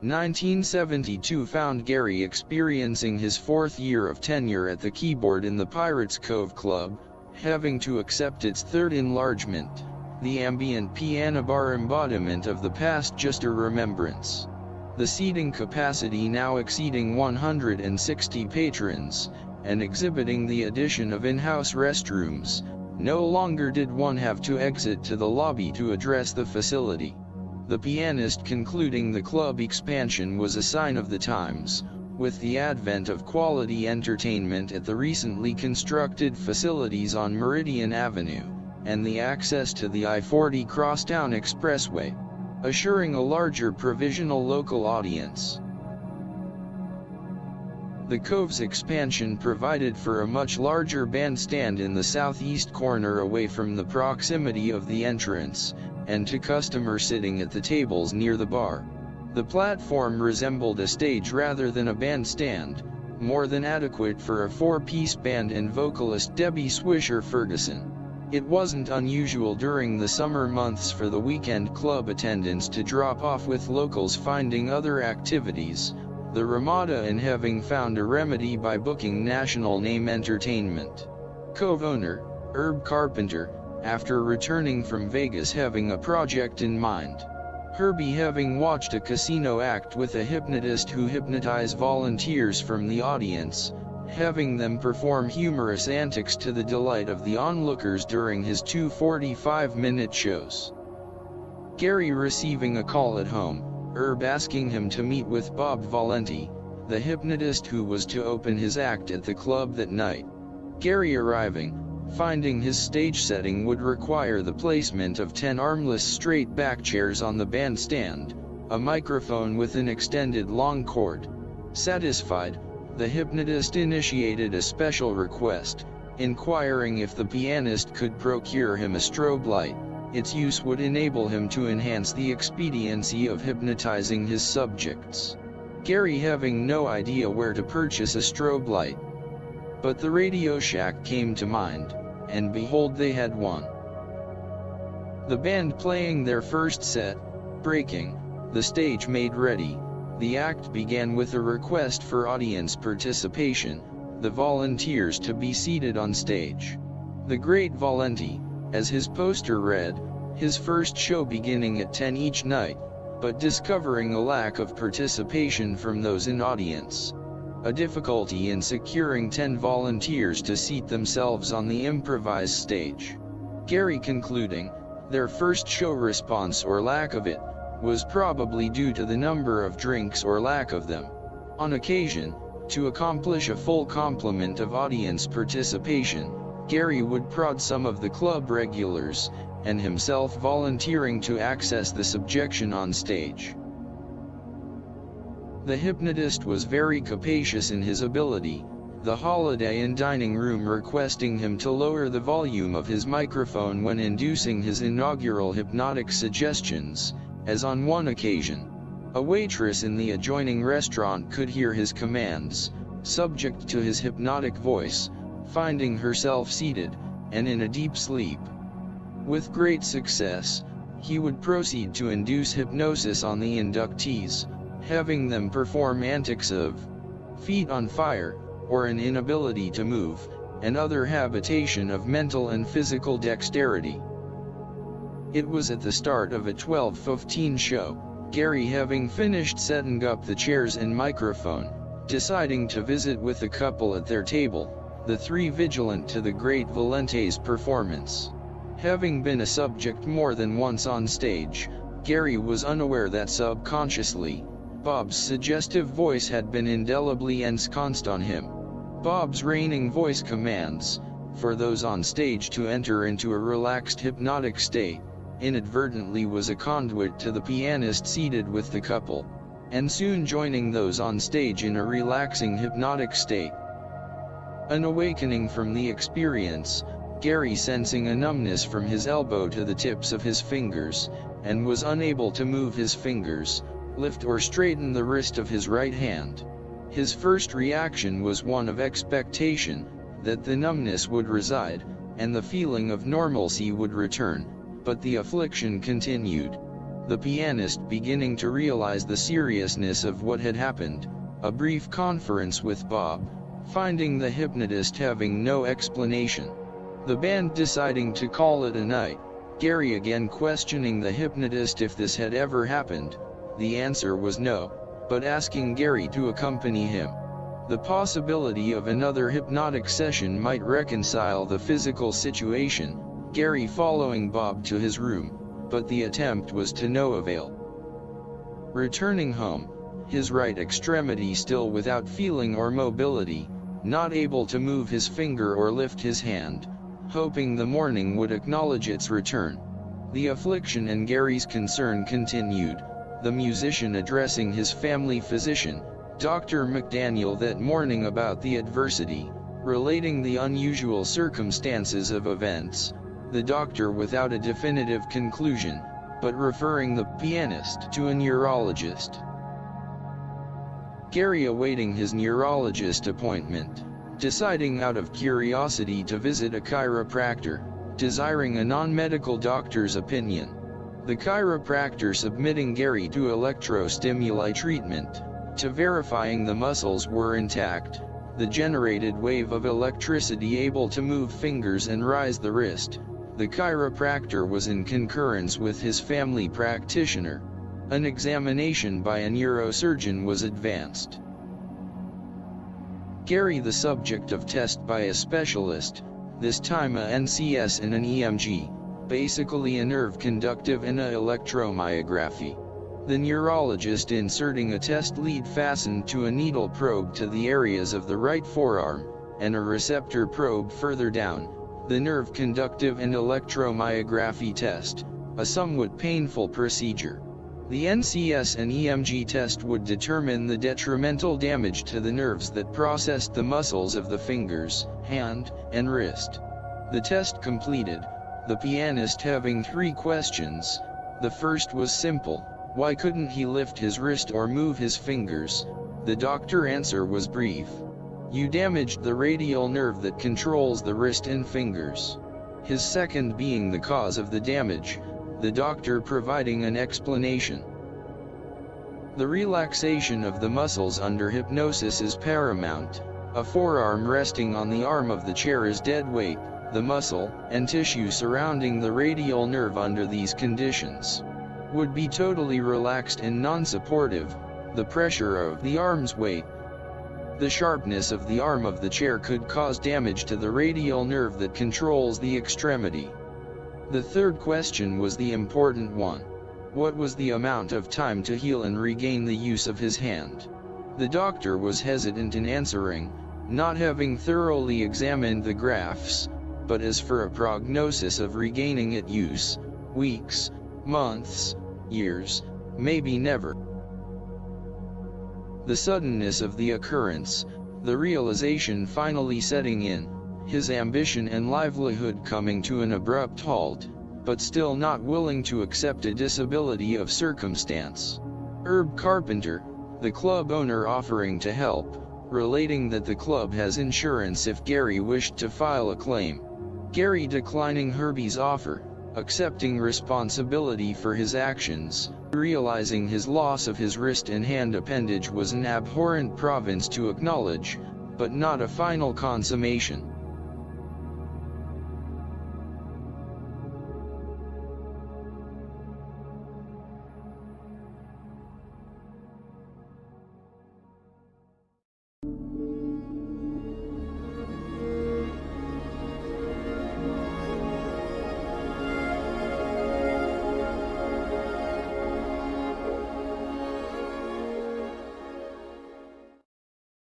1972 found Gary experiencing his fourth year of tenure at the keyboard in the Pirates Cove Club, having to accept its third enlargement, the ambient piano bar embodiment of the past, just a remembrance. The seating capacity now exceeding 160 patrons, and exhibiting the addition of in-house restrooms, no longer did one have to exit to the lobby to address the facility. The pianist concluding the club expansion was a sign of the times, with the advent of quality entertainment at the recently constructed facilities on Meridian Avenue, and the access to the I-40 Crosstown Expressway, assuring a larger provisional local audience. The Cove's expansion provided for a much larger bandstand in the southeast corner away from the proximity of the entrance, and to customers sitting at the tables near the bar. The platform resembled a stage rather than a bandstand, more than adequate for a four-piece band and vocalist Debbie Swisher Ferguson. It wasn't unusual during the summer months for the weekend club attendance to drop off, with locals finding other activities, the Ramada and having found a remedy by booking national name entertainment. Cove owner, Herb Carpenter, after returning from Vegas having a project in mind. Herbie having watched a casino act with a hypnotist who hypnotized volunteers from the audience, having them perform humorous antics to the delight of the onlookers during his two 45-minute shows. Gary receiving a call at home, Herb asking him to meet with Bob Valenti, the hypnotist who was to open his act at the club that night. Gary arriving, finding his stage setting would require the placement of 10 armless straight-back chairs on the bandstand, a microphone with an extended long cord. Satisfied, the hypnotist initiated a special request, inquiring if the pianist could procure him a strobe light. Its use would enable him to enhance the expediency of hypnotizing his subjects. Gary having no idea where to purchase a strobe light. But the Radio Shack came to mind, and behold, they had one. The band playing their first set, breaking, the stage made ready, the act began with a request for audience participation, the volunteers to be seated on stage. The great Valenti, as his poster read, his first show beginning at 10 each night, but discovering a lack of participation from those in audience. A difficulty in securing 10 volunteers to seat themselves on the improvised stage. Gary concluding, their first show response or lack of it, was probably due to the number of drinks or lack of them. On occasion, to accomplish a full complement of audience participation, Gary would prod some of the club regulars, and himself volunteering to access the subjection on stage. The hypnotist was very capacious in his ability, the Holiday Inn dining room requesting him to lower the volume of his microphone when inducing his inaugural hypnotic suggestions, as on one occasion, a waitress in the adjoining restaurant could hear his commands, subject to his hypnotic voice, finding herself seated, and in a deep sleep. With great success, he would proceed to induce hypnosis on the inductees, having them perform antics of feet on fire, or an inability to move, and other habitation of mental and physical dexterity. It was at the start of a 12:15 show, Gary having finished setting up the chairs and microphone, deciding to visit with a couple at their table, the three vigilant to the great Valente's performance. Having been a subject more than once on stage, Gary was unaware that subconsciously, Bob's suggestive voice had been indelibly ensconced on him. Bob's reigning voice commands, for those on stage to enter into a relaxed hypnotic state, inadvertently was a conduit to the pianist seated with the couple, and soon joining those on stage in a relaxing hypnotic state. An awakening from the experience, Gary sensing a numbness from his elbow to the tips of his fingers, and was unable to move his fingers, lift or straighten the wrist of his right hand. His first reaction was one of expectation, that the numbness would reside, and the feeling of normalcy would return, but the affliction continued. the pianist beginning to realize the seriousness of what had happened. A brief conference with Bob, finding the hypnotist having no explanation. The band deciding to call it a night. Gary again questioning the hypnotist if this had ever happened. The answer was no, but asking Gary to accompany him. The possibility of another hypnotic session might reconcile the physical situation. Gary following Bob to his room, but the attempt was to no avail. Returning home, his right extremity still without feeling or mobility, not able to move his finger or lift his hand, hoping the morning would acknowledge its return. The affliction and Gary's concern continued, the musician addressing his family physician, Dr. McDaniel, that morning about the adversity, relating the unusual circumstances of events, the doctor without a definitive conclusion, but referring the pianist to a neurologist. Gary awaiting his neurologist appointment, deciding out of curiosity to visit a chiropractor, desiring a non-medical doctor's opinion. The chiropractor submitting Gary to electrostimuli treatment, to verifying the muscles were intact, the generated wave of electricity able to move fingers and rise the wrist. The chiropractor was in concurrence with his family practitioner. An examination by a neurosurgeon was advanced. Gary the subject of test by a specialist, this time a NCS and an EMG, basically a nerve conductive and a electromyography. The neurologist inserting a test lead fastened to a needle probe to the areas of the right forearm, and a receptor probe further down, the nerve conductive and electromyography test, a somewhat painful procedure. The NCS and EMG test would determine the detrimental damage to the nerves that processed the muscles of the fingers, hand, and wrist. The test completed, the pianist having 3 questions. The first was simple: why couldn't he lift his wrist or move his fingers? The doctor answer was brief: you damaged the radial nerve that controls the wrist and fingers. His second being the cause of the damage, the doctor providing an explanation. The relaxation of the muscles under hypnosis is paramount. A forearm resting on the arm of the chair is dead weight. The muscle and tissue surrounding the radial nerve under these conditions would be totally relaxed and non-supportive. The pressure of the arm's weight, the sharpness of the arm of the chair could cause damage to the radial nerve that controls the extremity. The third question was the important one. What was the amount of time to heal and regain the use of his hand? The doctor was hesitant in answering, not having thoroughly examined the graphs, but as for a prognosis of regaining its use, weeks, months, years, maybe never. The suddenness of the occurrence, the realization finally setting in, his ambition and livelihood coming to an abrupt halt, but still not willing to accept a disability of circumstance. Herb Carpenter, the club owner, offering to help, relating that the club has insurance if Gary wished to file a claim. Gary declining Herbie's offer, accepting responsibility for his actions, realizing his loss of his wrist and hand appendage was an abhorrent province to acknowledge, but not a final consummation.